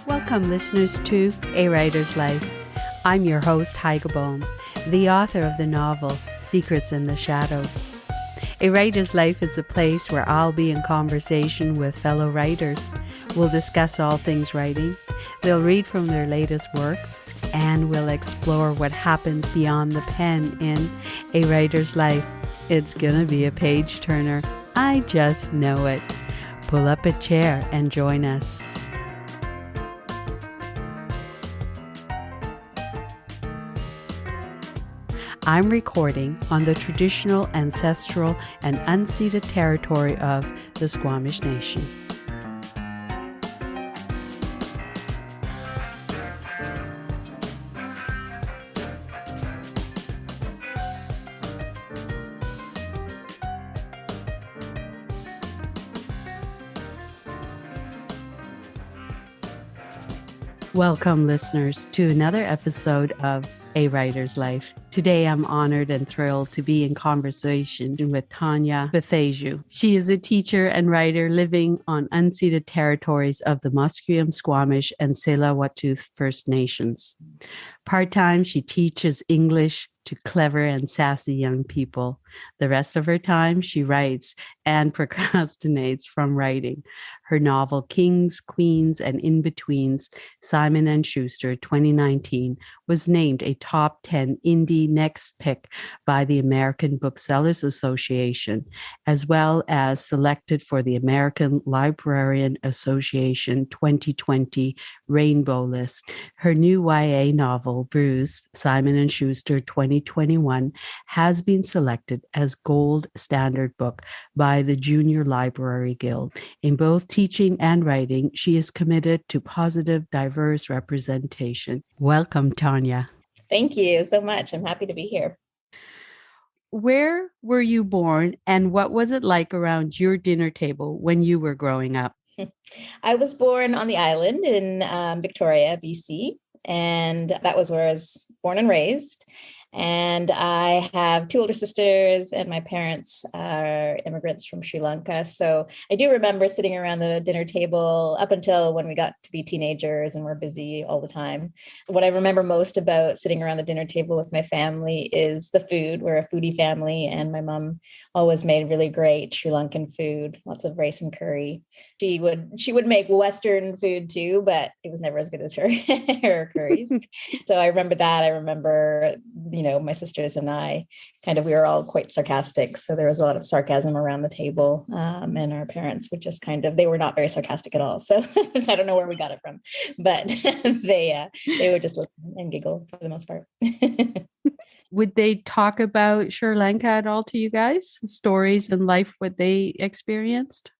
Welcome, listeners, to A Writer's Life. I'm your host, Heike Bohm, the author of the novel Secrets in the Shadows. A Writer's Life is a place where I'll be in conversation with fellow writers. We'll discuss all things writing. They'll read from their latest works, and we'll explore what happens beyond the pen in A Writer's Life. It's gonna be a page turner. I just know it. Pull up a chair and join us. I'm recording on the traditional, ancestral, and unceded territory of the Squamish Nation. Welcome, listeners, to another episode of A Writer's Life. Today, I'm honored and thrilled to be in conversation with Tanya Boteju. She is a teacher and writer living on unceded territories of the Musqueam, Squamish, and Tsleil-Waututh First Nations. Part-time, she teaches English to clever and sassy young people. The rest of her time, she writes and procrastinates from writing. Her novel, Kings, Queens, and In-Betweens, Simon & Schuster, 2019, was named a top 10 indie next pick by the American Booksellers Association, as well as selected for the American Librarian Association 2020 Rainbow List. Her new YA novel, Bruised, Simon & Schuster, 2021, has been selected as Gold Standard Book by the Junior Library Guild. In both teaching and writing, she is committed to positive, diverse representation. Welcome, Tanya. Thank you so much. I'm happy to be here. Where were you born, and what was it like around your dinner table when you were growing up? I was born on the island in Victoria, BC, and that was where I was born and raised. And I have two older sisters, and my parents are immigrants from Sri Lanka. So I do remember sitting around the dinner table up until when we got to be teenagers and we're busy all the time. What I remember most about sitting around the dinner table with my family is the food. We're a foodie family, and my mom always made really great Sri Lankan food, lots of rice and curry. She would make Western food too, but it was never as good as her her curries. So I remember that. I remember, my sisters and I we were all quite sarcastic. So there was a lot of sarcasm around the table. And our parents would just they were not very sarcastic at all. So I don't know where we got it from, but they would just listen and giggle for the most part. Would they talk about Sri Lanka at all to you guys? Stories and life, what they experienced?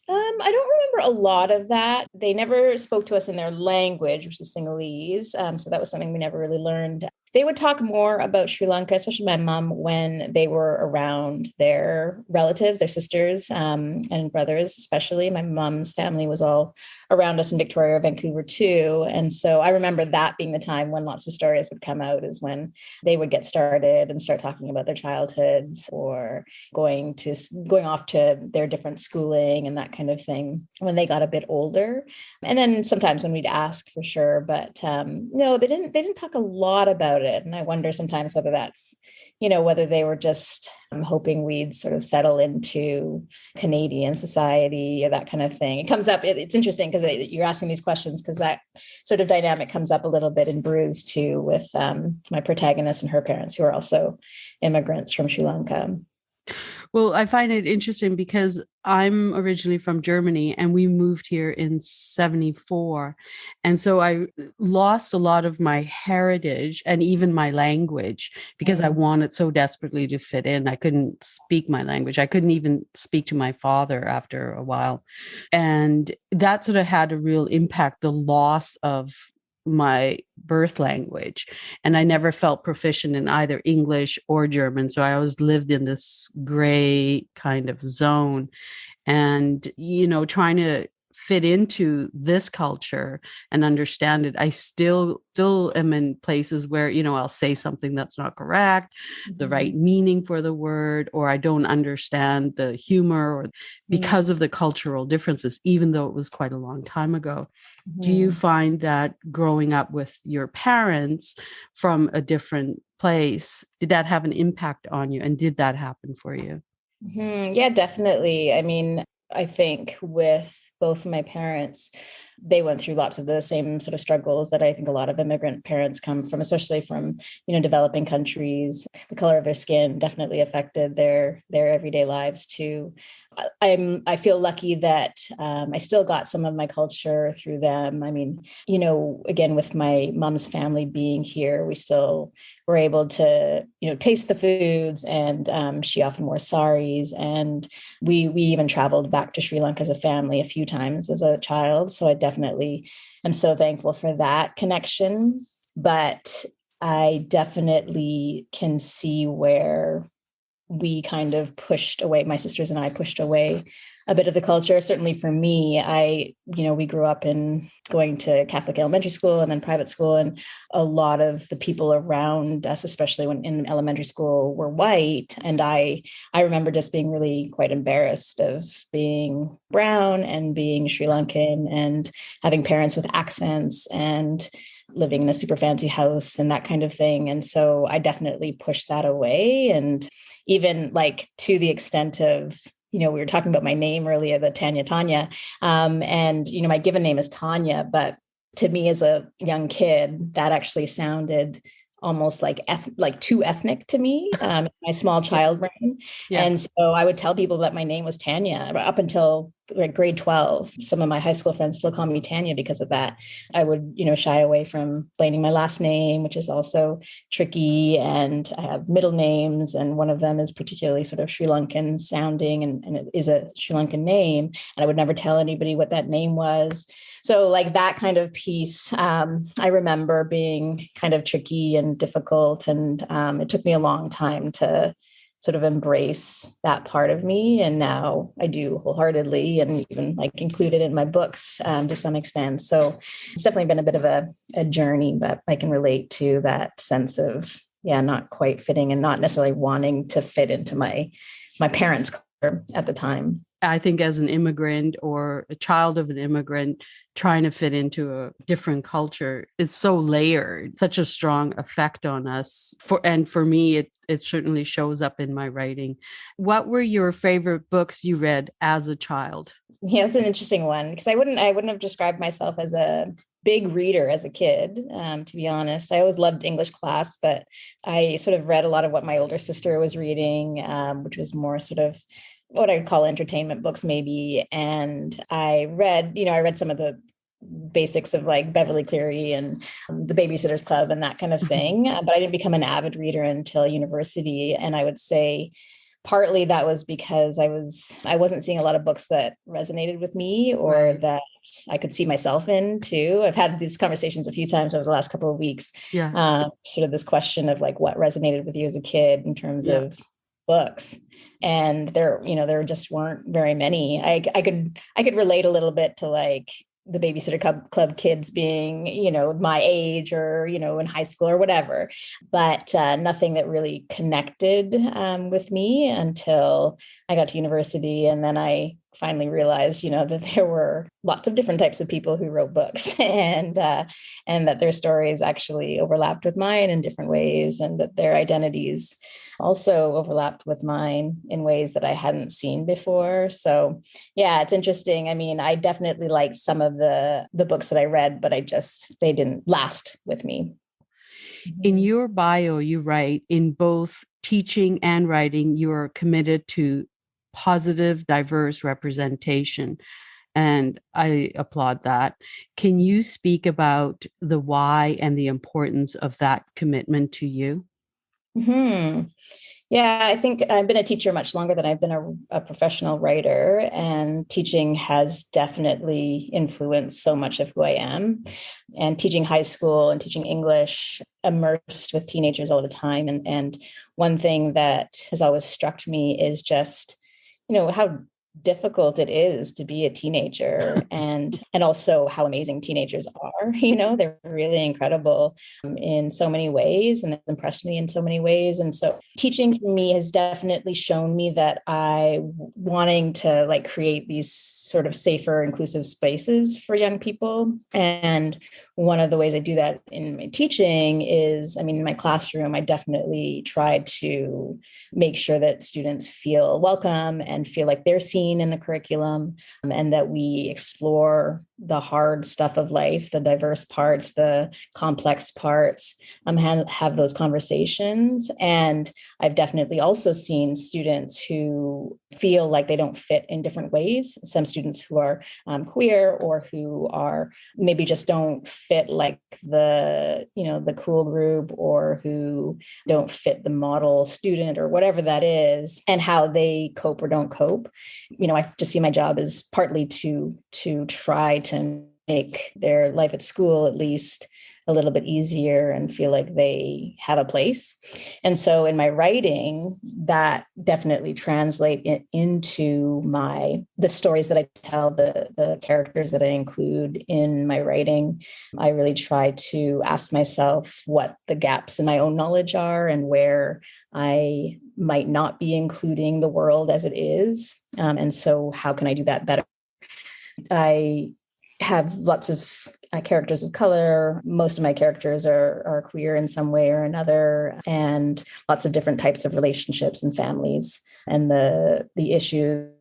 I don't remember a lot of that. They never spoke to us in their language, which is Sinhalese. So that was something we never really learned. They would talk more about Sri Lanka, especially my mom, when they were around their relatives, their sisters and brothers, especially. My mom's family was all around us in Victoria or Vancouver too. And so I remember that being the time when lots of stories would come out, is when they would get started and start talking about their childhoods or going off to their different schooling and that kind of thing when they got a bit older. And then sometimes when we'd ask, for sure, but no, they didn't talk a lot about it. And I wonder sometimes whether that's, whether they were just hoping we'd sort of settle into Canadian society or that kind of thing. It comes up, it's interesting because you're asking these questions, because that sort of dynamic comes up a little bit in Bruise too, with my protagonist and her parents, who are also immigrants from Sri Lanka. Well, I find it interesting because I'm originally from Germany and we moved here in 1974. And so I lost a lot of my heritage and even my language because I wanted so desperately to fit in. I couldn't speak my language. I couldn't even speak to my father after a while. And that sort of had a real impact, the loss of my birth language. And I never felt proficient in either English or German. So I always lived in this gray kind of zone and, trying to fit into this culture and understand it, I still am in places where, I'll say something that's not correct, the right meaning for the word, or I don't understand the humor, or because of the cultural differences, even though it was quite a long time ago. Do you find that growing up with your parents from a different place, did that have an impact on you? And did that happen for you? Yeah, definitely. I mean, I think with both of my parents, they went through lots of the same sort of struggles that I think a lot of immigrant parents come from, especially from, developing countries. The color of their skin definitely affected their everyday lives too. I feel lucky that I still got some of my culture through them. I mean, again, with my mom's family being here, we still were able to, taste the foods, and she often wore saris, and we even traveled back to Sri Lanka as a family a few times as a child. So I definitely am so thankful for that connection. But I definitely can see where we kind of pushed away, my sisters and I pushed away a bit of the culture. Certainly for me, we grew up in going to Catholic elementary school and then private school. And a lot of the people around us, especially when in elementary school, were white. And I remember just being really quite embarrassed of being brown and being Sri Lankan and having parents with accents and living in a super fancy house and that kind of thing. And so I definitely pushed that away. And even like to the extent of, we were talking about my name earlier, the Tanya. And, my given name is Tanya, but to me as a young kid, that actually sounded almost like too ethnic to me, my small child brain. Yeah. And so I would tell people that my name was Tanya up until like grade 12. Some of my high school friends still call me Tanya because of that. I would, shy away from explaining my last name, which is also tricky. And I have middle names, and one of them is particularly sort of Sri Lankan sounding, and it is a Sri Lankan name. And I would never tell anybody what that name was. So like that kind of piece, I remember being kind of tricky and difficult. And it took me a long time to sort of embrace that part of me. And now I do wholeheartedly, and even like include it in my books to some extent. So it's definitely been a bit of a journey, but I can relate to that sense of, not quite fitting and not necessarily wanting to fit into my parents' culture at the time. I think as an immigrant or a child of an immigrant trying to fit into a different culture, it's so layered, such a strong effect on us. For me, it certainly shows up in my writing. What were your favorite books you read as a child? Yeah, it's an interesting one, because I wouldn't have described myself as a big reader as a kid, to be honest. I always loved English class, but I sort of read a lot of what my older sister was reading, which was more sort of what I call entertainment books maybe. And I read some of the basics of like Beverly Cleary and the Babysitter's Club and that kind of thing. But I didn't become an avid reader until university. And I would say partly that was because I wasn't seeing a lot of books that resonated with me, or right, that I could see myself in too. I've had these conversations a few times over the last couple of weeks. Yeah. Sort of this question of like what resonated with you as a kid in terms of books. And there just weren't very many. I could relate a little bit to like the Babysitter Club kids being, my age, or, in high school or whatever, but nothing that really connected with me until I got to university. And then I finally realized, that there were lots of different types of people who wrote books, and that their stories actually overlapped with mine in different ways, and that their identities also overlapped with mine in ways that I hadn't seen before. So yeah, it's interesting. I mean, I definitely liked some of the books that I read, but they didn't last with me. In your bio, you write, in both teaching and writing, you're committed to positive, diverse representation. And I applaud that. Can you speak about the why and the importance of that commitment to you? Yeah, I think I've been a teacher much longer than I've been a professional writer, and teaching has definitely influenced so much of who I am. And teaching high school and teaching English, immersed with teenagers all the time. And one thing that has always struck me is just, how difficult it is to be a teenager, and also how amazing teenagers are. They're really incredible in so many ways, and it's impressed me in so many ways. And so teaching for me has definitely shown me that I wanting to like create these sort of safer, inclusive spaces for young people. And one of the ways I do that in my teaching is, in my classroom, I definitely try to make sure that students feel welcome and feel like they're seen in the curriculum, and that we explore the hard stuff of life, the diverse parts, the complex parts, have those conversations. And I've definitely also seen students who feel like they don't fit in different ways. Some students who are queer, or who are maybe just don't fit like the cool group, or who don't fit the model student, or whatever that is, and how they cope or don't cope. I just see my job as partly to try to make their life at school at least a little bit easier and feel like they have a place. And so in my writing, that definitely translate into the stories that I tell, the characters that I include in my writing. I really try to ask myself what the gaps in my own knowledge are, and where I might not be including the world as it is. And so how can I do that better? I have lots of characters of color. Most of my characters are queer in some way or another, and lots of different types of relationships and families. And the issues,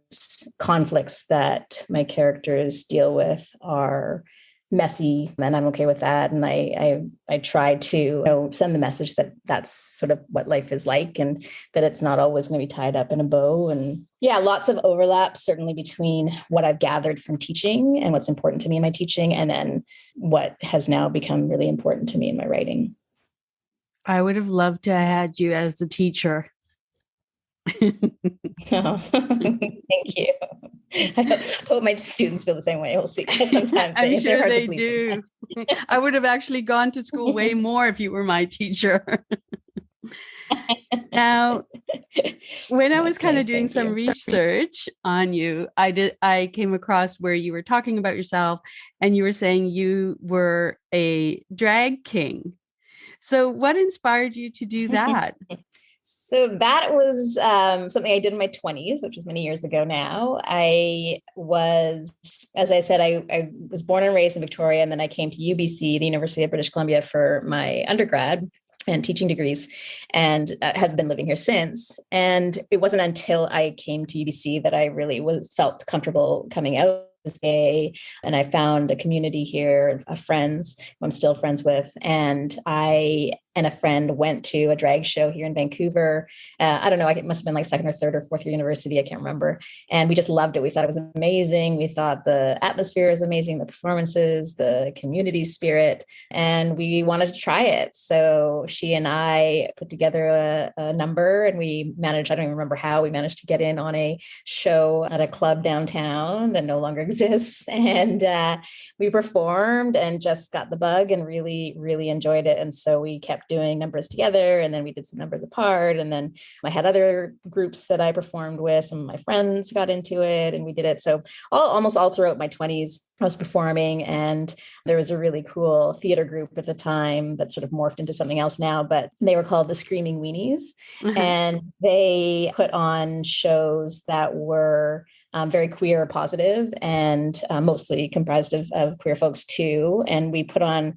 conflicts that my characters deal with are messy, and I'm okay with that. And I try to send the message that that's sort of what life is like, and that it's not always going to be tied up in a bow. And yeah, lots of overlaps certainly between what I've gathered from teaching and what's important to me in my teaching, and then what has now become really important to me in my writing. I would have loved to have had you as a teacher. Oh, thank you. I hope my students feel the same way. We'll see. Sometimes I'm sure hard they to please do. I would have actually gone to school way more if you were my teacher. Now, when I was kind of doing some research on you, I came across where you were talking about yourself, and you were saying you were a drag king. So what inspired you to do that? So that was something I did in my 20s, which was many years ago now. I was, as I said, I was born and raised in Victoria, and then I came to UBC, the University of British Columbia, for my undergrad and teaching degrees, and have been living here since. And it wasn't until I came to UBC that I really felt comfortable coming out as gay. And I found a community here of friends who I'm still friends with. And I and a friend went to a drag show here in Vancouver. I don't know, it must have been like second or third or fourth year university. I can't remember. And we just loved it. We thought it was amazing. We thought the atmosphere was amazing, the performances, the community spirit, and we wanted to try it. So she and I put together a number, and we managed, I don't even remember how, we managed to get in on a show at a club downtown that no longer exists. And we performed and just got the bug and really, really enjoyed it. And so we kept doing numbers together, and then we did some numbers apart. And then I had other groups that I performed with. Some of my friends got into it, and we did it. So almost all throughout my 20s, I was performing, and there was a really cool theater group at the time that sort of morphed into something else now, but they were called the Screaming Weenies. And they put on shows that were very queer positive, and mostly comprised of queer folks too. And we put on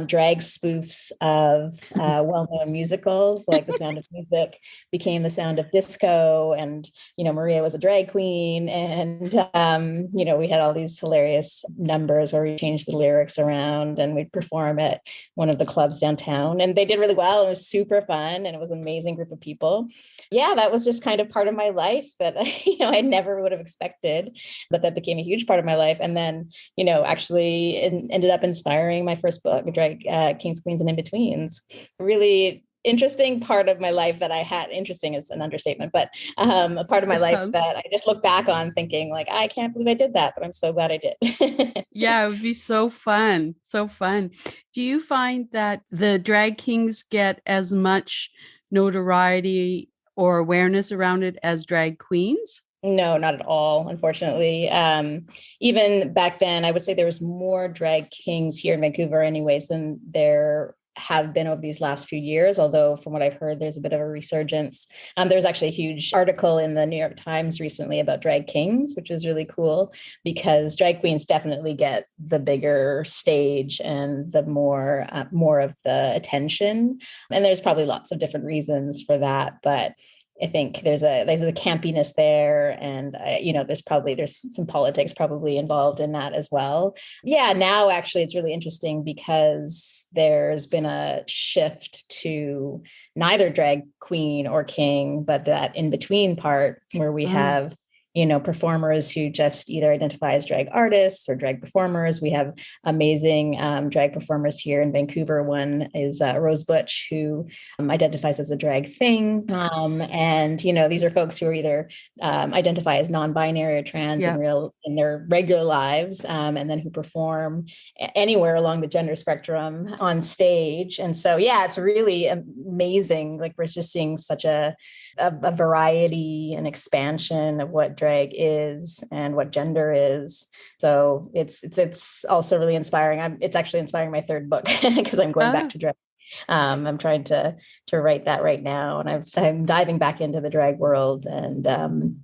drag spoofs of well-known musicals, like The Sound of Music became The Sound of Disco, and Maria was a drag queen, and we had all these hilarious numbers where we changed the lyrics around, and we'd perform at one of the clubs downtown, and they did really well. It was super fun, and it was an amazing group of people. Yeah, that was just kind of part of my life that I never would have expected, but that became a huge part of my life. And then, actually ended up inspiring my first book, Drag Kings, Queens, and In-Betweens. Really interesting part of my life that I had. Interesting is an understatement, but a part of my life that I just look back on thinking like, I can't believe I did that, but I'm so glad I did. Yeah, it would be so fun. So fun. Do you find that the drag kings get as much notoriety or awareness around it as drag queens? No, not at all, unfortunately. Even back then, I would say there was more drag kings here in Vancouver, anyways, than there have been over these last few years. Although, from what I've heard, there's a bit of a resurgence. There was actually a huge article in the New York Times recently about drag kings, which was really cool because drag queens definitely get the bigger stage and the more of the attention. And there's probably lots of different reasons for that, but I think there's a campiness there, and there's some politics probably involved in that as well. Yeah, now actually it's really interesting because there's been a shift to neither drag queen or king, but that in between part where we Mm. have performers who just either identify as drag artists or drag performers. We have amazing drag performers here in Vancouver. One is Rose Butch, who identifies as a drag thing. These are folks who are either identify as non-binary or trans Yeah. in their regular lives, and then who perform anywhere along the gender spectrum on stage. And so, yeah, it's really amazing. Like we're just seeing such a variety and expansion of what drag is and what gender is. So it's also really inspiring. It's actually inspiring my third book because I'm going back Oh, to drag. I'm trying to write that right now, and I'm diving back into the drag world and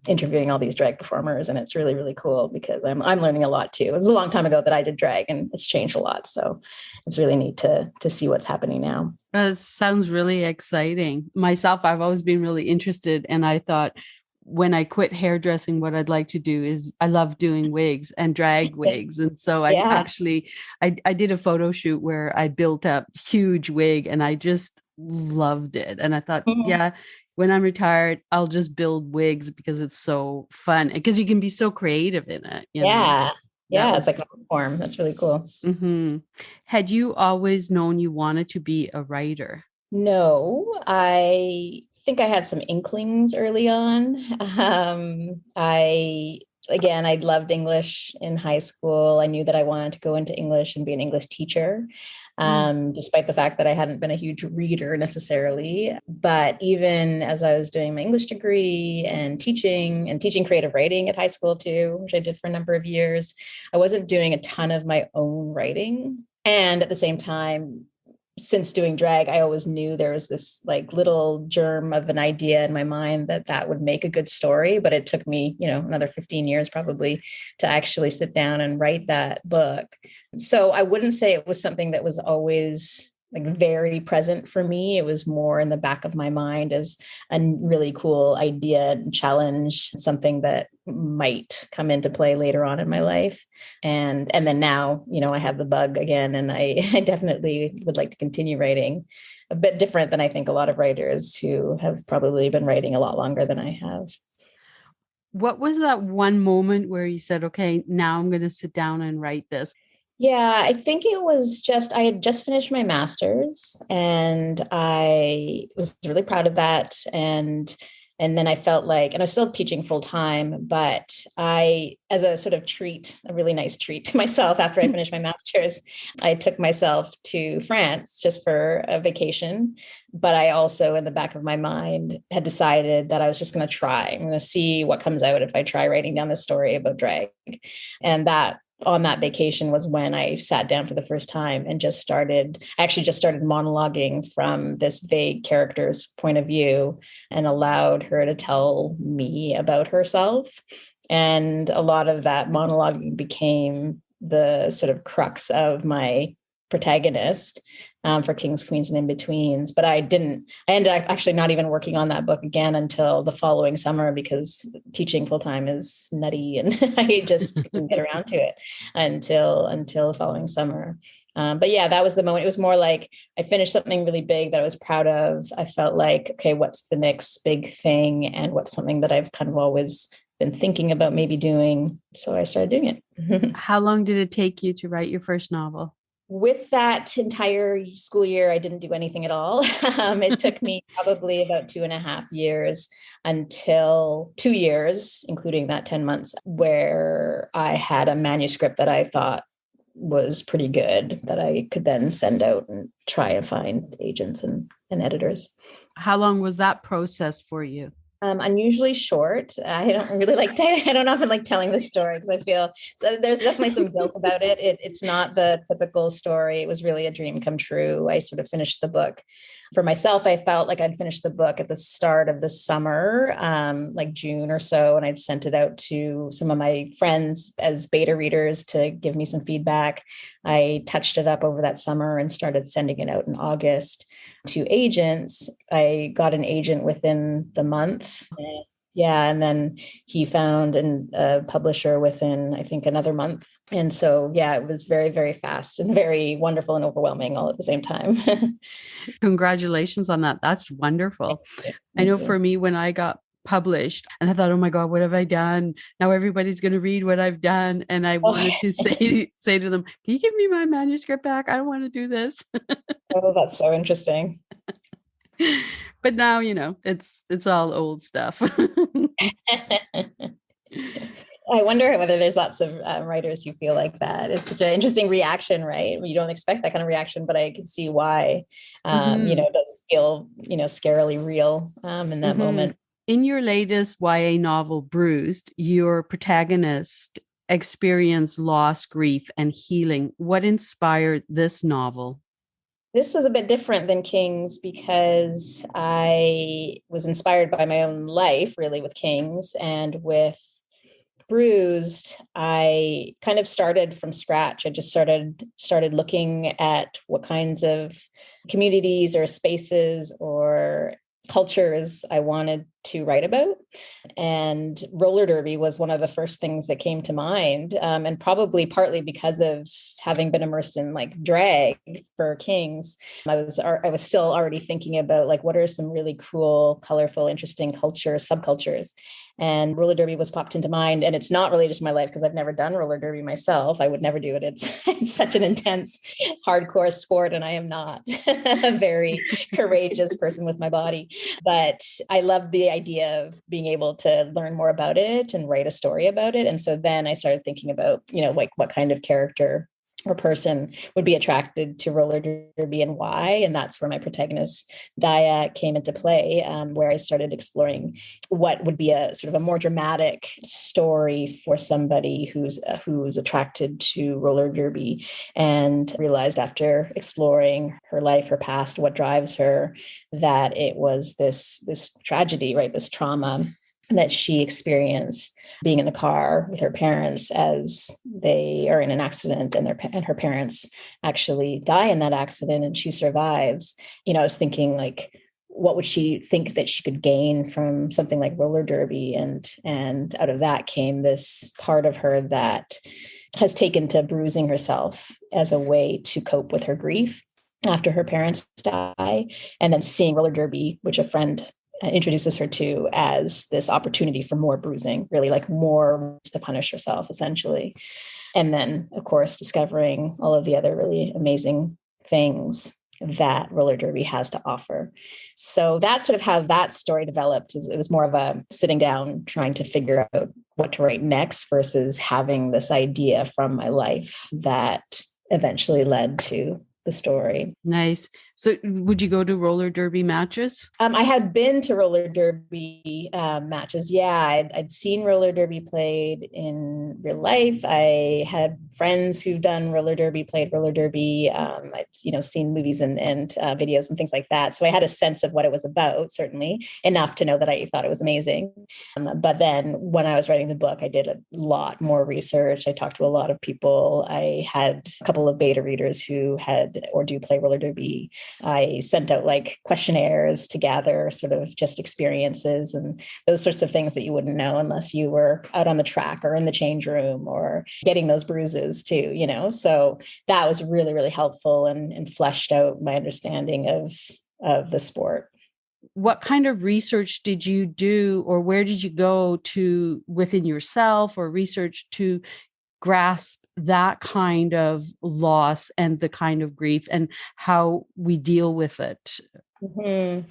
interviewing all these drag performers, and it's really really cool because I'm learning a lot too. It was a long time ago that I did drag, and it's changed a lot, so it's really neat to see what's happening now. that sounds really exciting. Myself, I've always been really interested, and I thought when I quit hairdressing, what I'd like to do is I love doing wigs and drag wigs. And so Yeah. I did a photo shoot where I built up huge wig and I just loved it. And I thought, Mhm. yeah, when I'm retired, I'll just build wigs because it's so fun because you can be so creative in it, you know. Yeah. That Yeah. It's was like a form. That's really cool. mhm. Had you always known you wanted to be a writer? No, I think I had some inklings early on. I loved English in high school. I knew that I wanted to go into English and be an English teacher, Mm. despite the fact that I hadn't been a huge reader necessarily. But even as I was doing my English degree and teaching creative writing at high school too, which I did for a number of years, I wasn't doing a ton of my own writing. And at the same time, since doing drag, I always knew there was this like little germ of an idea in my mind that would make a good story. But it took me, another 15 years probably to actually sit down and write that book. So I wouldn't say it was something that was always like very present for me. It was more in the back of my mind as a really cool idea and challenge, something that might come into play later on in my life. And then now, I have the bug again, and I definitely would like to continue writing. A bit different than I think a lot of writers who have probably been writing a lot longer than I have. What was that one moment where you said, okay, now I'm going to sit down and write this? Yeah, I think it was just I had just finished my master's and I was really proud of that. And then I felt like, and I was still teaching full time, but as a sort of treat, a really nice treat to myself after I finished my master's, I took myself to France just for a vacation. But I also, in the back of my mind, had decided that I was just going to try. I'm going to see what comes out if I try writing down this story about drag. And that on that vacation was when I sat down for the first time and actually just started monologuing from this vague character's point of view and allowed her to tell me about herself. And a lot of that monologuing became the sort of crux of my protagonist, for Kings, Queens, and In-Betweens. But I ended up actually not even working on that book again until the following summer because teaching full-time is nutty and I just couldn't get around to it until the following summer. But yeah, that was the moment. It was more like I finished something really big that I was proud of. I felt like, okay, what's the next big thing? And what's something that I've kind of always been thinking about maybe doing. So I started doing it. How long did it take you to write your first novel? With that entire school year, I didn't do anything at all. It took me probably about 2.5 years until 2 years, including that 10 months, where I had a manuscript that I thought was pretty good that I could then send out and try and find agents and editors. How long was that process for you? Unusually short. I don't really like, I don't often like telling the story because I feel so there's definitely some guilt about it. It's not the typical story. It was really a dream come true. I sort of finished the book. For myself, I felt like I'd finished the book at the start of the summer, like June or so, and I'd sent it out to some of my friends as beta readers to give me some feedback. I touched it up over that summer and started sending it out in August to agents. I got an agent within the month. Yeah. And then he found a publisher within, I think, another month. And so, yeah, it was very, very fast and very wonderful and overwhelming all at the same time. Congratulations on that. That's wonderful. Thank I know you. for me, when I got published and I thought, oh my God, what have I done? Now everybody's going to read what I've done. And I wanted to say to them, can you give me my manuscript back? I don't want to do this. Oh, that's so interesting. But now, it's all old stuff. I wonder whether there's lots of writers who feel like that. It's such an interesting reaction, right? You don't expect that kind of reaction, but I can see why. It does feel, scarily real in that moment. In your latest YA novel, Bruised, your protagonist experienced loss, grief, and healing. What inspired this novel? This was a bit different than King's because I was inspired by my own life, really, with King's, and with Bruised, I kind of started from scratch. I just started looking at what kinds of communities or spaces or cultures I wanted to write about. And roller derby was one of the first things that came to mind. And probably partly because of having been immersed in like drag for Kings, I was still already thinking about like, what are some really cool, colorful, interesting subcultures. And roller derby was popped into mind. And it's not related to my life because I've never done roller derby myself. I would never do it. It's such an intense, hardcore sport. And I am not a very courageous person with my body. But I love the idea of being able to learn more about it and write a story about it. And so then I started thinking about, like what kind of character or person would be attracted to roller derby and why. And that's where my protagonist, Daya, came into play, where I started exploring what would be a sort of a more dramatic story for somebody who's attracted to roller derby, and realized after exploring her life, her past, what drives her, that it was this tragedy, right? This trauma that she experienced being in the car with her parents as they are in an accident, and her parents actually die in that accident and she survives. I was thinking like, what would she think that she could gain from something like roller derby? And out of that came this part of her that has taken to bruising herself as a way to cope with her grief after her parents die, and then seeing roller derby, which a friend introduces her to as this opportunity for more bruising, really like more to punish herself, essentially. And then, of course, discovering all of the other really amazing things that roller derby has to offer. So that's sort of how that story developed. It was more of a sitting down, trying to figure out what to write next versus having this idea from my life that eventually led to the story. Nice. So would you go to roller derby matches? I had been to roller derby matches. Yeah, I'd seen roller derby played in real life. I had friends who've done roller derby, played roller derby. I'd seen movies and videos and things like that. So I had a sense of what it was about, certainly enough to know that I thought it was amazing. But then when I was writing the book, I did a lot more research. I talked to a lot of people. I had a couple of beta readers who had or do play roller derby. I sent out like questionnaires to gather sort of just experiences and those sorts of things that you wouldn't know unless you were out on the track or in the change room or getting those bruises too, So that was really, really helpful and fleshed out my understanding of the sport. What kind of research did you do, or where did you go to within yourself or research to grasp that kind of loss and the kind of grief and how we deal with it? Mhm.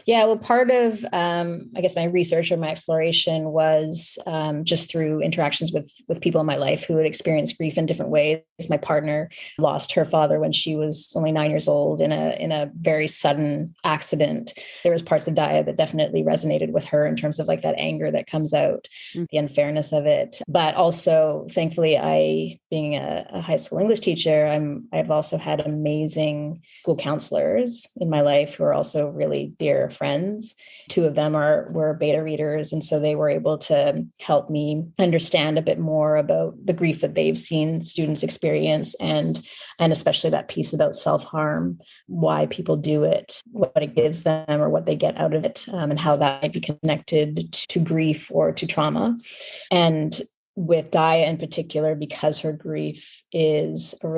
Yeah, well, part of, I guess, my research or my exploration was just through interactions with people in my life who had experienced grief in different ways. My partner lost her father when she was only 9 years old in a very sudden accident. There was parts of Daya that definitely resonated with her in terms of like that anger that comes out, the unfairness of it. But also, thankfully, being a high school English teacher, I've also had amazing school counselors in my life who are also really dear friends. Two of them were beta readers, and so they were able to help me understand a bit more about the grief that they've seen students experience, and especially that piece about self-harm, why people do it, what it gives them or what they get out of it, and how that might be connected to grief or to trauma. And with Daya in particular, because her particular grief is a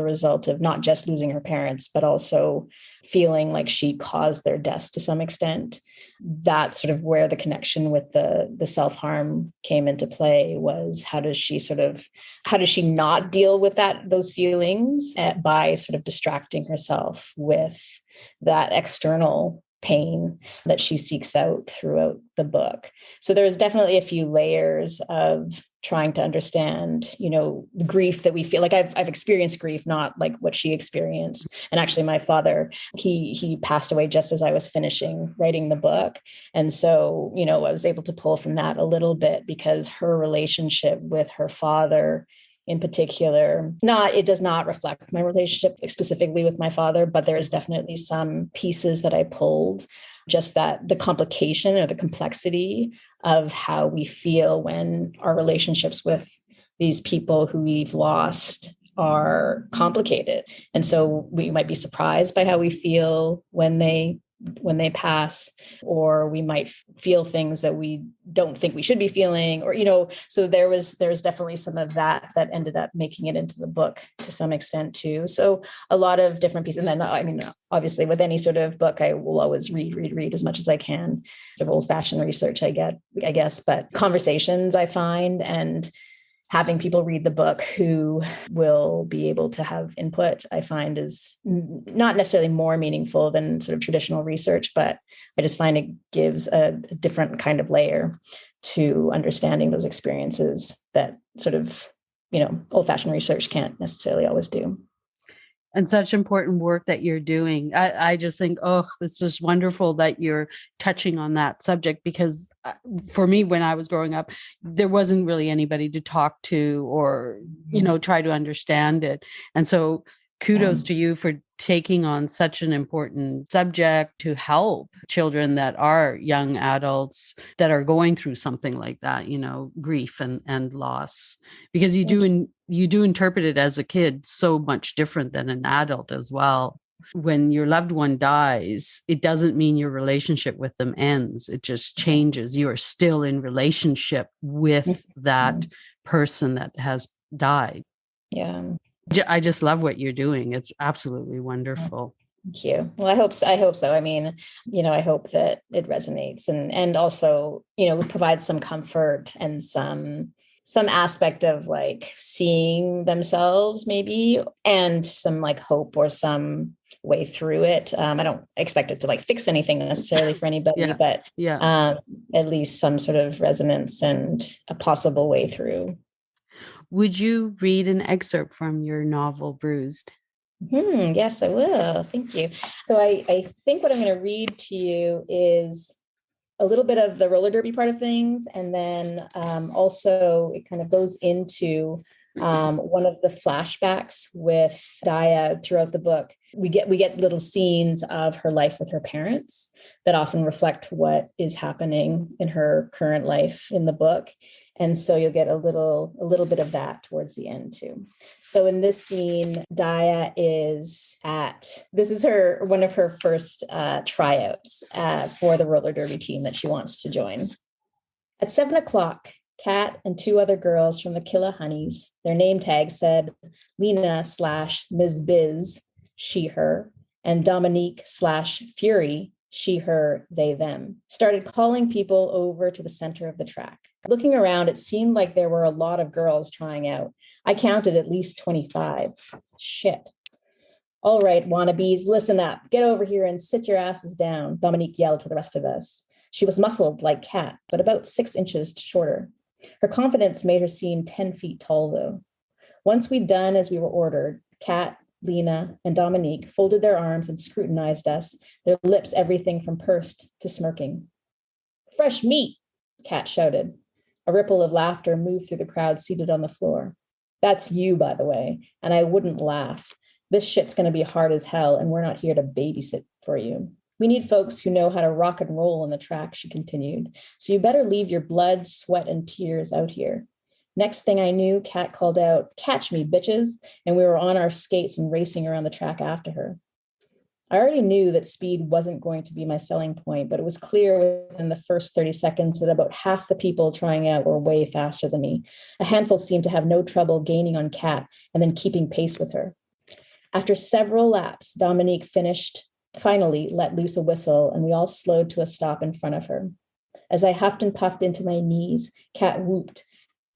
result of not just losing her parents, but also feeling like she caused their deaths to some extent. That's sort of where the connection with the self-harm came into play, was how does she not deal with those feelings by sort of distracting herself with that external pain that she seeks out throughout the book. So there's definitely a few layers of trying to understand, the grief that we feel. Like I've experienced grief, not like what she experienced. And actually my father, he passed away just as I was finishing writing the book. And so, I was able to pull from that a little bit, because her relationship with her father in particular, it does not reflect my relationship specifically with my father, but there is definitely some pieces that I pulled, just that the complication or the complexity of how we feel when our relationships with these people who we've lost are complicated. And so we might be surprised by how we feel when they pass, or we might feel things that we don't think we should be feeling, or, so there's definitely some of that ended up making it into the book to some extent too. So a lot of different pieces. And then, obviously with any sort of book, I will always read as much as I can. The old fashioned research I guess, but conversations I find, and having people read the book who will be able to have input, I find is not necessarily more meaningful than sort of traditional research, but I just find it gives a different kind of layer to understanding those experiences that sort of, old-fashioned research can't necessarily always do. And such important work that you're doing. I just think, oh, it's just wonderful that you're touching on that subject, because for me, when I was growing up, there wasn't really anybody to talk to or, try to understand it. And so kudos to you for taking on such an important subject to help children that are young adults that are going through something like that, grief and loss, because you do interpret it as a kid so much different than an adult as well. When your loved one dies, it doesn't mean your relationship with them ends. It just changes. You are still in relationship with that person that has died. Yeah. I just love what you're doing. It's absolutely wonderful. Thank you. Well, I hope so. I mean, I hope that it resonates, and also, provides some comfort and some aspect of like seeing themselves maybe, and some like hope or some way through it. I don't expect it to like fix anything necessarily for anybody, but at least some sort of resonance and a possible way through. Would you read an excerpt from your novel, Bruised? Yes, I will. Thank you. So I think what I'm going to read to you is a little bit of the roller derby part of things. And then also it kind of goes into one of the flashbacks with Daya throughout the book. We get little scenes of her life with her parents that often reflect what is happening in her current life in the book. And so you'll get a little bit of that towards the end too. So in this scene, Daya this is one of her first tryouts for the roller derby team that she wants to join. At 7:00, Kat and two other girls from the Killa Honeys, their name tag said Lena/Ms. Biz, she, her, and Dominique/Fury, she, her, they, them, started calling people over to the center of the track. Looking around, it seemed like there were a lot of girls trying out. I counted at least 25. Shit. All right, wannabes, listen up. Get over here and sit your asses down, Dominique yelled to the rest of us. She was muscled like Kat, but about 6 inches shorter. Her confidence made her seem 10 feet tall, though. Once we'd done as we were ordered, Kat, Lena, and Dominique folded their arms and scrutinized us, their lips everything from pursed to smirking. Fresh meat, Kat shouted. A ripple of laughter moved through the crowd seated on the floor. That's you, by the way, and I wouldn't laugh. This shit's going to be hard as hell, and we're not here to babysit for you. We need folks who know how to rock and roll on the track, she continued. So you better leave your blood, sweat, and tears out here. Next thing I knew, Kat called out, "Catch me, bitches," and we were on our skates and racing around the track after her. I already knew that speed wasn't going to be my selling point, but it was clear within the first 30 seconds that about half the people trying out were way faster than me. A handful seemed to have no trouble gaining on Kat and then keeping pace with her. After several laps, Dominique finally let loose a whistle, and we all slowed to a stop in front of her. As I huffed and puffed into my knees, Kat whooped,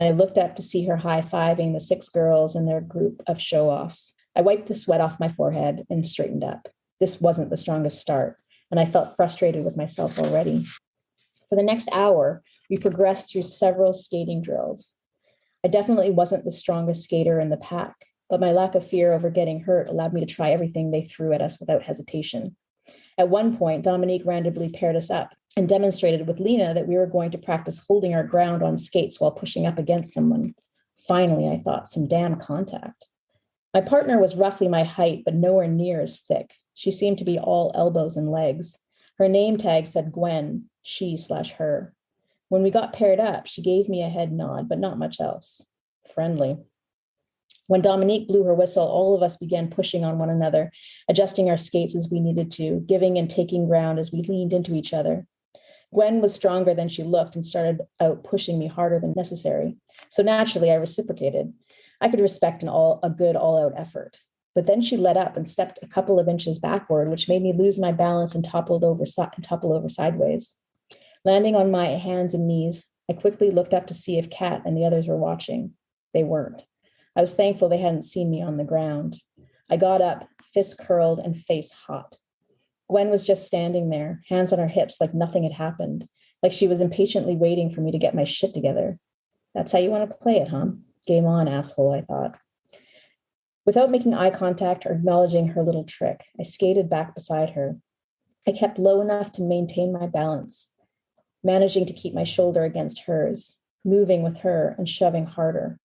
and I looked up to see her high-fiving the 6 girls and their group of show-offs. I wiped the sweat off my forehead and straightened up. This wasn't the strongest start, and I felt frustrated with myself already. For the next hour, we progressed through several skating drills. I definitely wasn't the strongest skater in the pack, but my lack of fear over getting hurt allowed me to try everything they threw at us without hesitation. At one point, Dominique randomly paired us up and demonstrated with Lena that we were going to practice holding our ground on skates while pushing up against someone. Finally, I thought, some damn contact. My partner was roughly my height, but nowhere near as thick. She seemed to be all elbows and legs. Her name tag said Gwen, she/her. When we got paired up, she gave me a head nod, but not much else. Friendly. When Dominique blew her whistle, all of us began pushing on one another, adjusting our skates as we needed to, giving and taking ground as we leaned into each other. Gwen was stronger than she looked and started out pushing me harder than necessary. So naturally, I reciprocated. I could respect a good all-out effort. But then she let up and stepped a couple of inches backward, which made me lose my balance and topple over sideways. Landing on my hands and knees, I quickly looked up to see if Kat and the others were watching. They weren't. I was thankful they hadn't seen me on the ground. I got up, fist curled and face hot. Gwen was just standing there, hands on her hips like nothing had happened, like she was impatiently waiting for me to get my shit together. That's how you want to play it, huh? Game on, asshole, I thought. Without making eye contact or acknowledging her little trick, I skated back beside her. I kept low enough to maintain my balance, managing to keep my shoulder against hers, moving with her and shoving harder.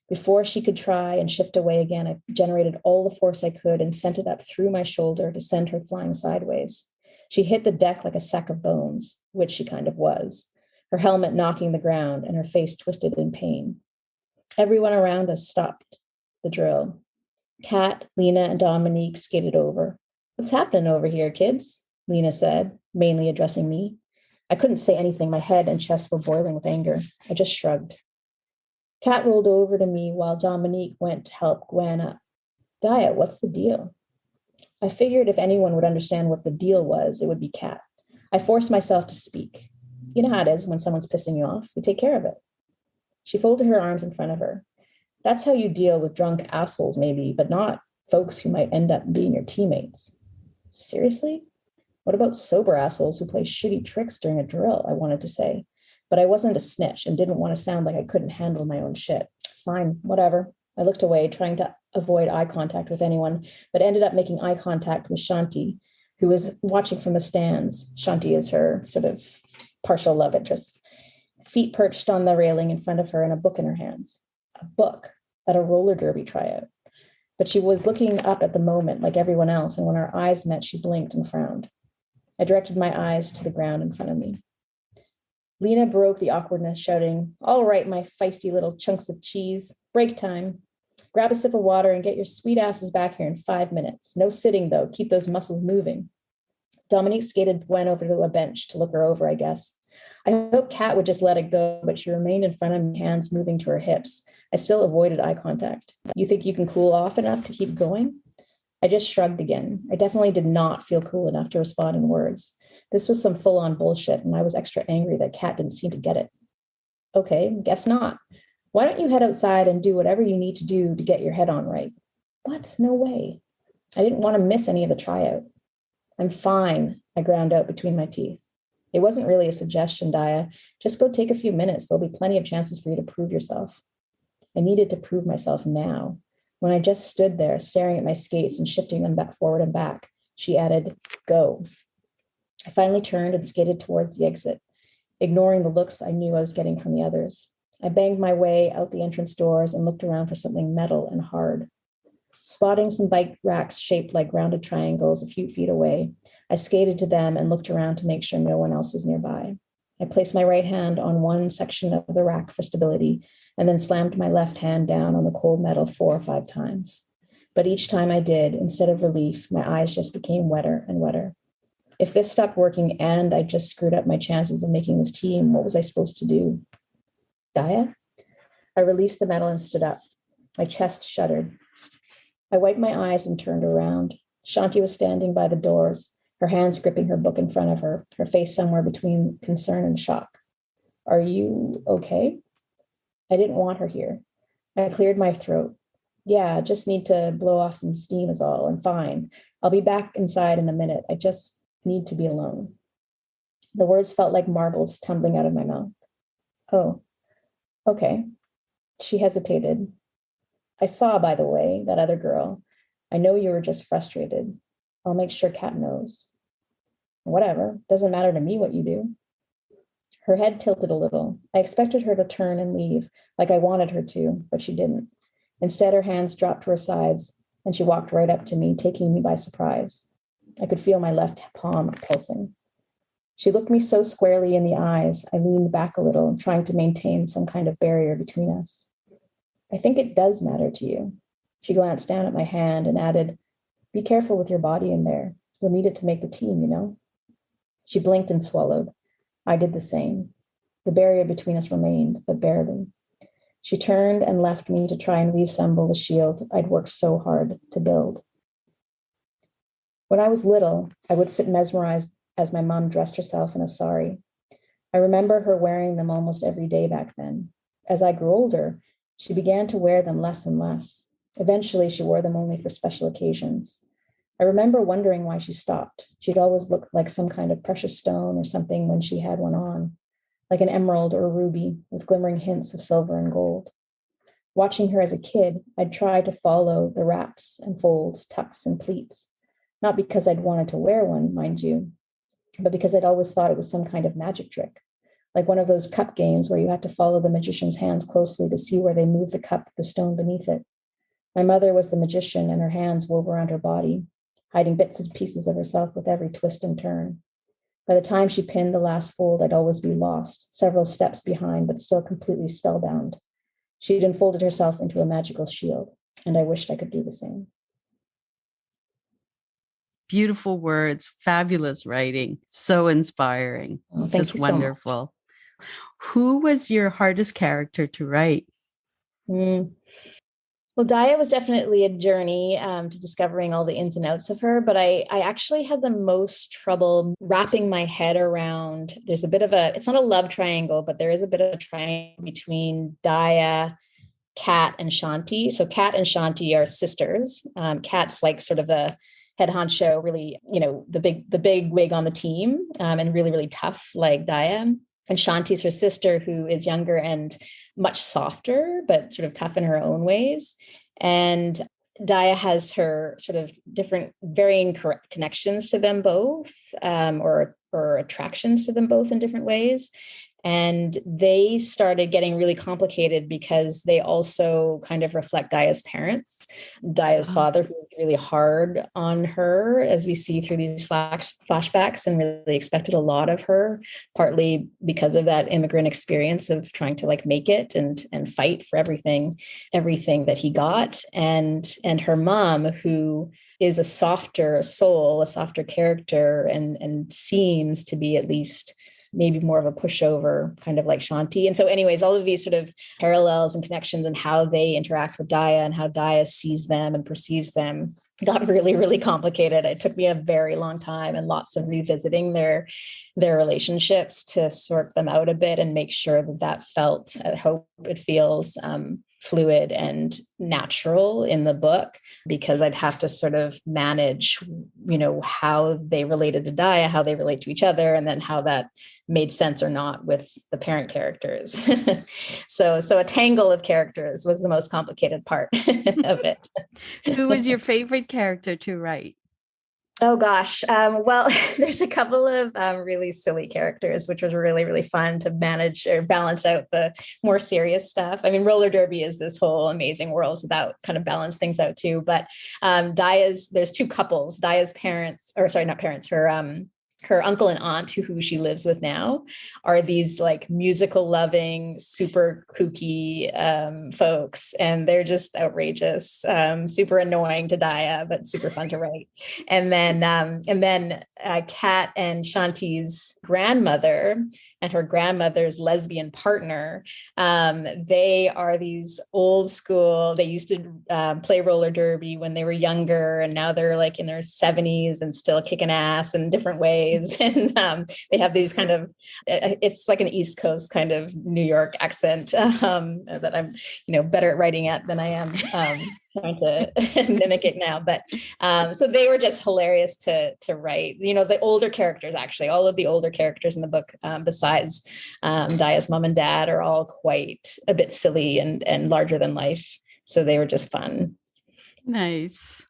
Before she could try and shift away again, I generated all the force I could and sent it up through my shoulder to send her flying sideways. She hit the deck like a sack of bones, which she kind of was, her helmet knocking the ground and her face twisted in pain. Everyone around us stopped the drill. Kat, Lena, and Dominique skated over. "What's happening over here, kids?" Lena said, mainly addressing me. I couldn't say anything. My head and chest were boiling with anger. I just shrugged. Kat rolled over to me while Dominique went to help Gwen up. "Dia, what's the deal?" I figured if anyone would understand what the deal was, it would be Kat. I forced myself to speak. You know how it is when someone's pissing you off. You take care of it. She folded her arms in front of her. That's how you deal with drunk assholes, maybe, but not folks who might end up being your teammates. Seriously? What about sober assholes who play shitty tricks during a drill? I wanted to say. But I wasn't a snitch and didn't want to sound like I couldn't handle my own shit. Fine, whatever. I looked away, trying to avoid eye contact with anyone, but ended up making eye contact with Shanti, who was watching from the stands. Shanti is her sort of partial love interest. Feet perched on the railing in front of her and a book in her hands. A book at a roller derby tryout. But she was looking up at the moment like everyone else, and when our eyes met, she blinked and frowned. I directed my eyes to the ground in front of me. Lena broke the awkwardness, shouting, "All right, my feisty little chunks of cheese. Break time. Grab a sip of water and get your sweet asses back here in 5 minutes. No sitting, though. Keep those muscles moving." Dominique skated Gwen over to a bench to look her over, I guess. I hoped Kat would just let it go, but she remained in front of me, hands moving to her hips. I still avoided eye contact. "You think you can cool off enough to keep going?" I just shrugged again. I definitely did not feel cool enough to respond in words. This was some full-on bullshit, and I was extra angry that Kat didn't seem to get it. "Okay, guess not. Why don't you head outside and do whatever you need to do to get your head on right?" "What? No way." I didn't want to miss any of the tryout. I'm fine, I ground out between my teeth. It wasn't really a suggestion, Daya. Just go take a few minutes. There'll be plenty of chances for you to prove yourself. I needed to prove myself now. When I just stood there staring at my skates and shifting them back forward and back, she added, go. I finally turned and skated towards the exit, ignoring the looks I knew I was getting from the others. I banged my way out the entrance doors and looked around for something metal and hard. Spotting some bike racks shaped like rounded triangles a few feet away, I skated to them and looked around to make sure no one else was nearby. I placed my right hand on one section of the rack for stability and then slammed my left hand down on the cold metal 4 or 5 times. But each time I did, instead of relief, my eyes just became wetter and wetter. If this stopped working and I just screwed up my chances of making this team, what was I supposed to do? Daya? I released the metal and stood up. My chest shuddered. I wiped my eyes and turned around. Shanti was standing by the doors, her hands gripping her book in front of her, her face somewhere between concern and shock. Are you okay? I didn't want her here. I cleared my throat. Yeah, just need to blow off some steam is all. I'm fine. I'll be back inside in a minute. I just need to be alone. The words felt like marbles tumbling out of my mouth. Oh, okay. She hesitated. I saw, by the way, that other girl. I know you were just frustrated. I'll make sure Kat knows. Whatever. Doesn't matter to me what you do. Her head tilted a little. I expected her to turn and leave, like I wanted her to, but she didn't. Instead, her hands dropped to her sides, and she walked right up to me, taking me by surprise. I could feel my left palm pulsing. She looked me so squarely in the eyes, I leaned back a little, trying to maintain some kind of barrier between us. I think it does matter to you. She glanced down at my hand and added, be careful with your body in there. You'll need it to make the team, you know? She blinked and swallowed. I did the same. The barrier between us remained, but barely. She turned and left me to try and reassemble the shield I'd worked so hard to build. When I was little, I would sit mesmerized as my mom dressed herself in a sari. I remember her wearing them almost every day back then. As I grew older, she began to wear them less and less. Eventually, she wore them only for special occasions. I remember wondering why she stopped. She'd always looked like some kind of precious stone or something when she had one on, like an emerald or a ruby with glimmering hints of silver and gold. Watching her as a kid, I'd try to follow the wraps and folds, tucks and pleats, not because I'd wanted to wear one, mind you, but because I'd always thought it was some kind of magic trick, like one of those cup games where you had to follow the magician's hands closely to see where they move the cup, the stone beneath it. My mother was the magician, and her hands wove around her body, hiding bits and pieces of herself with every twist and turn. By the time she pinned the last fold, I'd always be lost, several steps behind, but still completely spellbound. She'd enfolded herself into a magical shield, and I wished I could do the same. Beautiful words, fabulous writing, so inspiring. Oh, thank just you so wonderful. much. Who was your hardest character to write? Well, Daya was definitely a journey to discovering all the ins and outs of her, but I actually had the most trouble wrapping my head around. There's a bit of it's not a love triangle, but there is a bit of a triangle between Daya, Kat, and Shanti. So Kat and Shanti are sisters. Kat's like sort of the head honcho, really, the big wig on the team, and really, really tough like Daya. And Shanti's her sister, who is younger and much softer, but sort of tough in her own ways. And Daya has her sort of different, varying connections to them both, or attractions to them both in different ways. And they started getting really complicated because they also kind of reflect Daya's parents. Daya's father, who was really hard on her, as we see through these flashbacks, and really expected a lot of her, partly because of that immigrant experience of trying to like make it and fight for everything that he got. And her mom, who is a softer soul, a softer character, and seems to be at least maybe more of a pushover, kind of like Shanti. And so anyways, all of these sort of parallels and connections and how they interact with Daya and how Daya sees them and perceives them got really, really complicated. It took me a very long time and lots of revisiting their relationships to sort them out a bit and make sure that felt, I hope it feels fluid and natural in the book, because I'd have to sort of manage, how they related to Daya, how they relate to each other, and then how that made sense or not with the parent characters. So a tangle of characters was the most complicated part of it. Who was your favorite character to write? Oh gosh. Well, there's a couple of really silly characters, which was really, really fun to manage or balance out the more serious stuff. I mean, roller derby is this whole amazing world, so that kind of balance things out too. But there's two couples, Daya's parents, or sorry, not parents, her uncle and aunt, who she lives with now, are these like musical loving, super kooky folks. And they're just outrageous, super annoying to Daya, but super fun to write. And then Kat and Shanti's grandmother and her grandmother's lesbian partner, they are these old school, they used to play roller derby when they were younger, and now they're like in their 70s and still kicking ass in different ways. And they have these kind of, it's like an East Coast kind of New York accent that I'm, better at writing at than I am trying to mimic it now. But so they were just hilarious to write. The older characters, actually, all of the older characters in the book, besides Daya's mom and dad, are all quite a bit silly and larger than life. So they were just fun. Nice.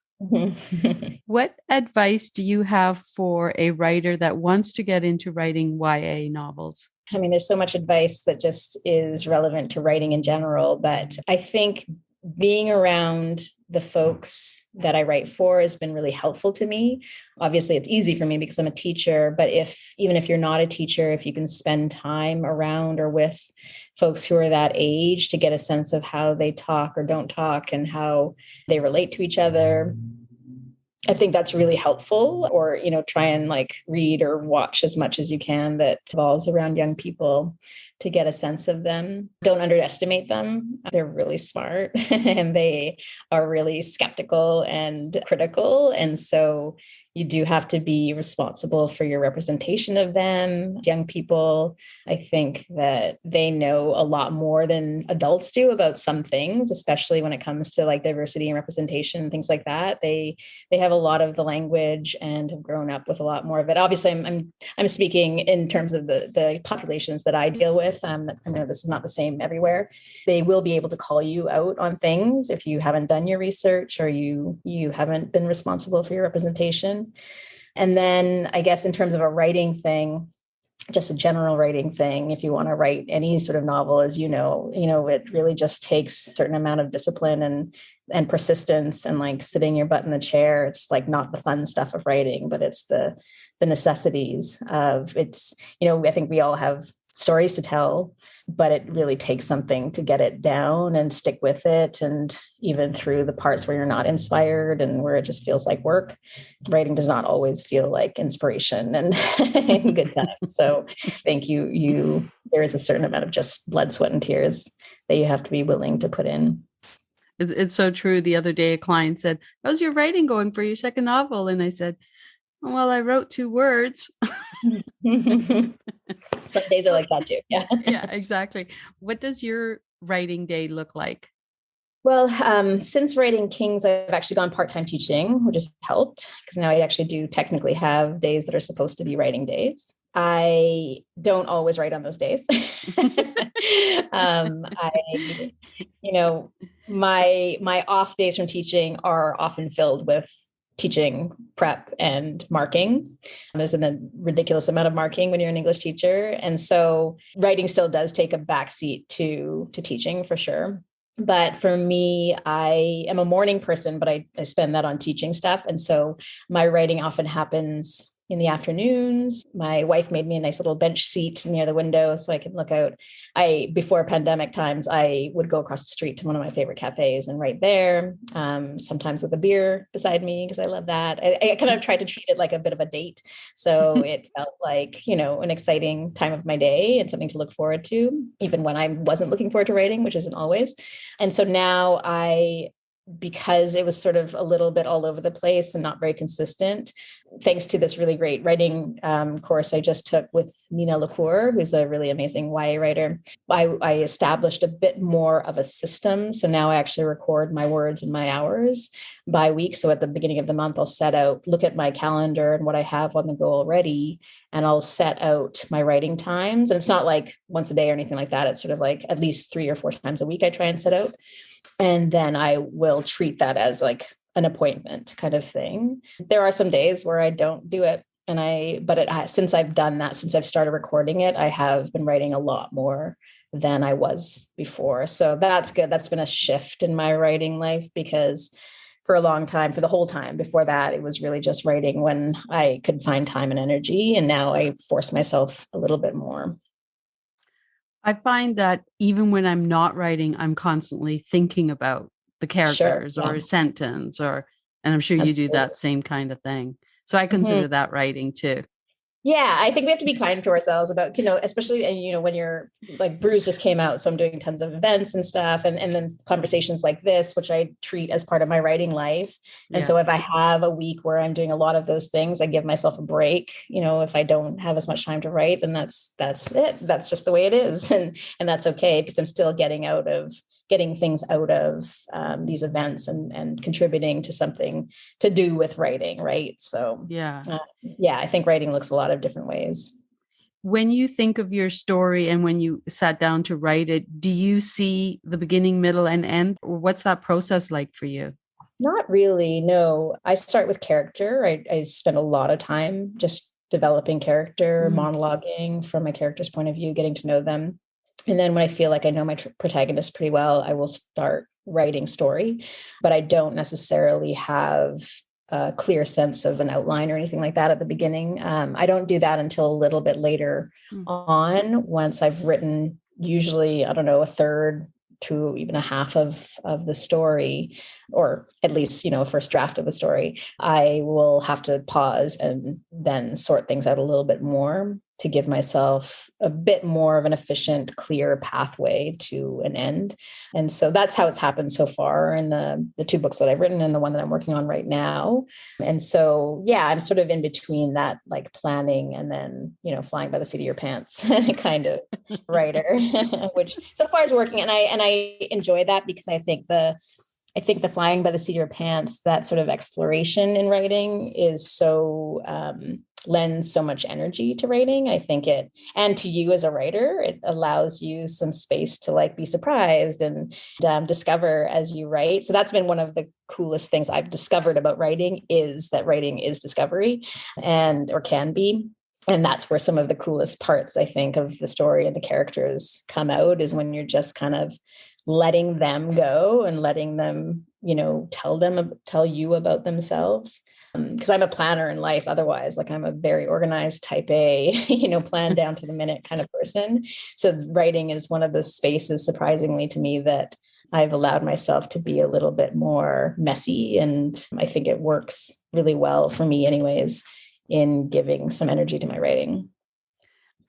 What advice do you have for a writer that wants to get into writing YA novels? I mean, there's so much advice that just is relevant to writing in general, but I think being around the folks that I write for has been really helpful to me. Obviously, it's easy for me because I'm a teacher, but even if you're not a teacher, if you can spend time around or with folks who are that age to get a sense of how they talk or don't talk and how they relate to each other, I think that's really helpful. Or, try and like read or watch as much as you can that revolves around young people to get a sense of them. Don't underestimate them. They're really smart and they are really skeptical and critical. And so you do have to be responsible for your representation of them. Young people, I think that they know a lot more than adults do about some things, especially when it comes to like diversity and representation and things like that. They have a lot of the language and have grown up with a lot more of it. Obviously, I'm speaking in terms of the populations that I deal with. I know this is not the same everywhere. They will be able to call you out on things if you haven't done your research or you haven't been responsible for your representation. And then I guess in terms of a writing thing, just a general writing thing, if you want to write any sort of novel, as it really just takes a certain amount of discipline and persistence and like sitting your butt in the chair. It's like not the fun stuff of writing, but it's the necessities of it's, I think we all have stories to tell, but it really takes something to get it down and stick with it. And even through the parts where you're not inspired and where it just feels like work, writing does not always feel like inspiration and good time. So I think there is a certain amount of just blood, sweat, and tears that you have to be willing to put in. It's so true. The other day, a client said, "How's your writing going for your second novel?" And I said, "Well, I wrote 2 words." Some days are like that too. Yeah. Yeah, exactly. What does your writing day look like? Well, since writing Kings, I've actually gone part-time teaching, which has helped because now I actually do technically have days that are supposed to be writing days. I don't always write on those days. My off days from teaching are often filled with teaching prep and marking. There's a ridiculous amount of marking when you're an English teacher. And so writing still does take a backseat to teaching for sure. But for me, I am a morning person, but I spend that on teaching stuff. And so my writing often happens in the afternoons. My wife made me a nice little bench seat near the window so I can look out. Before pandemic times, I would go across the street to one of my favorite cafes and write there, sometimes with a beer beside me because I love that. I kind of tried to treat it like a bit of a date. So it felt like, an exciting time of my day and something to look forward to, even when I wasn't looking forward to writing, which isn't always. And so now I because it was sort of a little bit all over the place and not very consistent, thanks to this really great writing course I just took with Nina Lacour, who's a really amazing YA writer, I established a bit more of a system. So now I actually record my words and my hours by week. So at the beginning of the month, I'll look at my calendar and what I have on the go already, and I'll set out my writing times. And it's not like once a day or anything like that. It's sort of like at least 3 or 4 times a week I try and set out. And then I will treat that as like an appointment kind of thing. There are some days where I don't do it. Since I've done that, since I've started recording it, I have been writing a lot more than I was before. So that's good. That's been a shift in my writing life, because for a long time, for the whole time before that, it was really just writing when I could find time and energy. And now I force myself a little bit more. I find that even when I'm not writing, I'm constantly thinking about the characters or a sentence, and I'm sure you do that same kind of thing. So I consider that writing too. Yeah, I think we have to be kind to ourselves about, especially, and, when you're like, Brews just came out. So I'm doing tons of events and stuff. And then conversations like this, which I treat as part of my writing life. And so if I have a week where I'm doing a lot of those things, I give myself a break. If I don't have as much time to write, then that's it. That's just the way it is. And that's okay, because I'm still getting things out of these events and contributing to something to do with writing. Right. So I think writing looks a lot of different ways. When you think of your story and when you sat down to write it, do you see the beginning, middle, and end? Or what's that process like for you? Not really. No, I start with character. I spend a lot of time just developing character, monologuing from a character's point of view, getting to know them. And then when I feel like I know my protagonist pretty well, I will start writing story, but I don't necessarily have a clear sense of an outline or anything like that at the beginning. I don't do that until a little bit later on, once I've written, usually, I don't know, a third to even a half of the story, or at least, a first draft of the story. I will have to pause and then sort things out a little bit more to give myself a bit more of an efficient, clear pathway to an end. And so that's how it's happened so far in the 2 books that I've written and the one that I'm working on right now. And so, I'm sort of in between that, like planning and then, flying by the seat of your pants kind of writer, which so far is working. And I enjoy that, because I think the flying by the seat of your pants, that sort of exploration in writing is so, lends so much energy to writing. I think and to you as a writer, it allows you some space to like be surprised and discover as you write. So that's been one of the coolest things I've discovered about writing, is that writing is discovery, or can be. And that's where some of the coolest parts, I think, of the story and the characters come out, is when you're just kind of letting them go and letting them, tell you about themselves. Because I'm a planner in life. Otherwise, like, I'm a very organized type A, plan down to the minute kind of person. So writing is one of the spaces, surprisingly to me, that I've allowed myself to be a little bit more messy. And I think it works really well for me anyways, in giving some energy to my writing.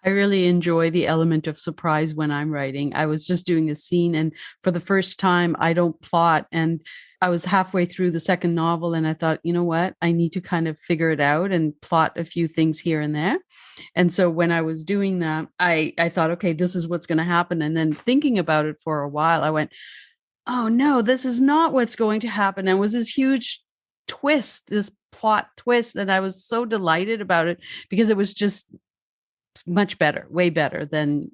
I really enjoy the element of surprise when I'm writing. I was just doing a scene, and for the first time, I don't plot. And I was halfway through the second novel, and I thought, you know what? I need to kind of figure it out and plot a few things here and there. And so when I was doing that, I thought, okay, this is what's going to happen. And then thinking about it for a while, I went, oh no, this is not what's going to happen. And it was this huge twist, this plot twist. And I was so delighted about it, because it was just much better, way better than,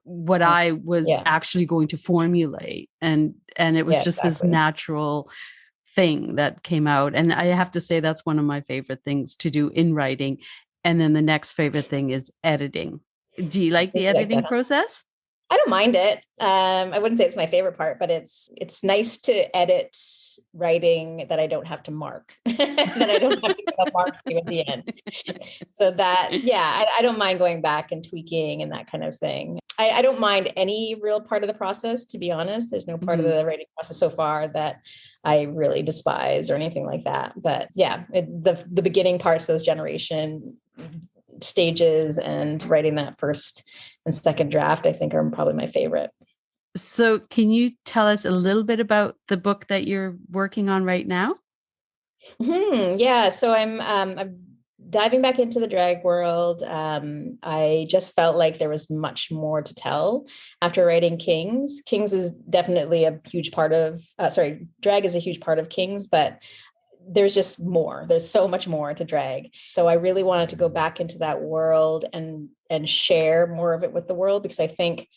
what I was actually going to formulate. And it was just this natural thing that came out. And I have to say, that's one of my favorite things to do in writing. And then the next favorite thing is editing. Do you like the editing process? I don't mind it. I wouldn't say it's my favorite part, but it's nice to edit writing that I don't have to mark, that I don't have to give a mark to at the end. So that, I don't mind going back and tweaking and that kind of thing. I don't mind any real part of the process, to be honest. There's no part of the writing process so far that I really despise or anything like that. But the beginning parts, those generation stages and writing that first and second draft, I think, are probably my favorite. So can you tell us a little bit about the book that you're working on right now? Yeah, so I'm diving back into the drag world. I just felt like there was much more to tell after writing Kings. Kings is definitely a huge part of, drag is a huge part of Kings, but there's just more. There's so much more to drag. So I really wanted to go back into that world and share more of it with the world, because I think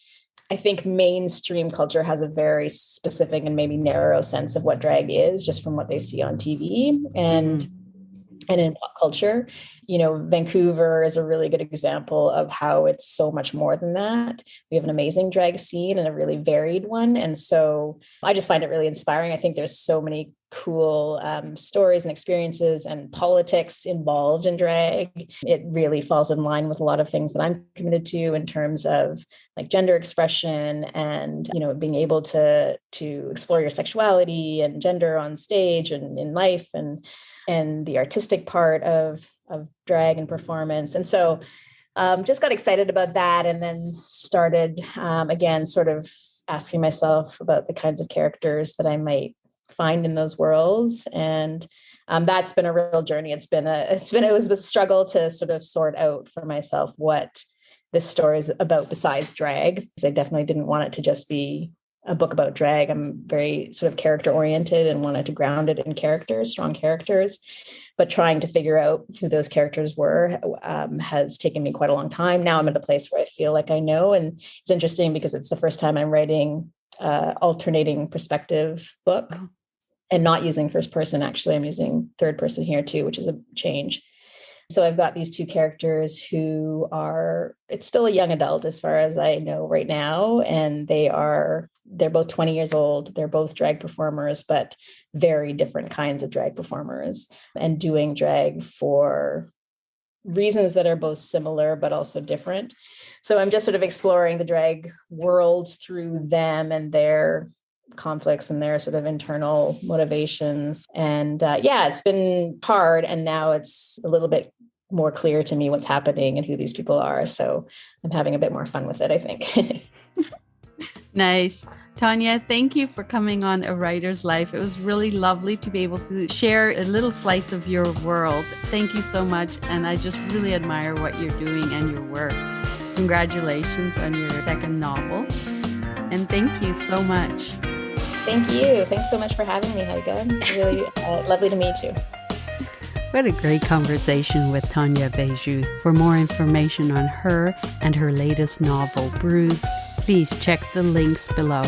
mainstream culture has a very specific and maybe narrow sense of what drag is, just from what they see on TV and in pop culture. Vancouver is a really good example of how it's so much more than that. We have an amazing drag scene and a really varied one. And so I just find it really inspiring. I think there's so many cool stories and experiences and politics involved in drag. It really falls in line with a lot of things that I'm committed to in terms of like gender expression and, being able to explore your sexuality and gender on stage and in life and the artistic part of drag and performance. And so just got excited about that, and then started again, sort of asking myself about the kinds of characters that I might find in those worlds. And that's been a real journey. It was a struggle to sort of sort out for myself what this story is about besides drag, because I definitely didn't want it to just be a book about drag. I'm very sort of character oriented and wanted to ground it in characters, strong characters. But trying to figure out who those characters were has taken me quite a long time. Now I'm at a place where I feel like I know. And it's interesting because it's the first time I'm writing alternating perspective book and not using first person. Actually, I'm using third person here too, which is a change. So I've got these two characters it's still a young adult as far as I know right now. And they're both 20 years old. They're both drag performers, but very different kinds of drag performers, and doing drag for reasons that are both similar, but also different. So I'm just sort of exploring the drag worlds through them and their conflicts and their sort of internal motivations. And it's been hard. And now it's a little bit more clear to me what's happening and who these people are. So I'm having a bit more fun with it, I think. Nice. Tanya, thank you for coming on A Writer's Life. It was really lovely to be able to share a little slice of your world. Thank you so much. And I just really admire what you're doing and your work. Congratulations on your second novel. And thank you so much. Thank you. Thanks so much for having me, Heike. It's really lovely to meet you. What a great conversation with Tanya Boteju. For more information on her and her latest novel, Bruised, please check the links below.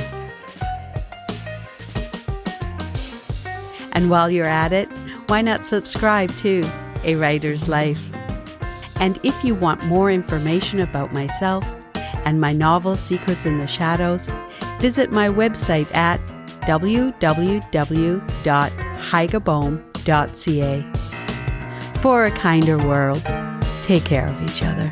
And while you're at it, why not subscribe to A Writer's Life? And if you want more information about myself and my novel Secrets in the Shadows, visit my website at www.heigebohm.ca. For a kinder world, take care of each other.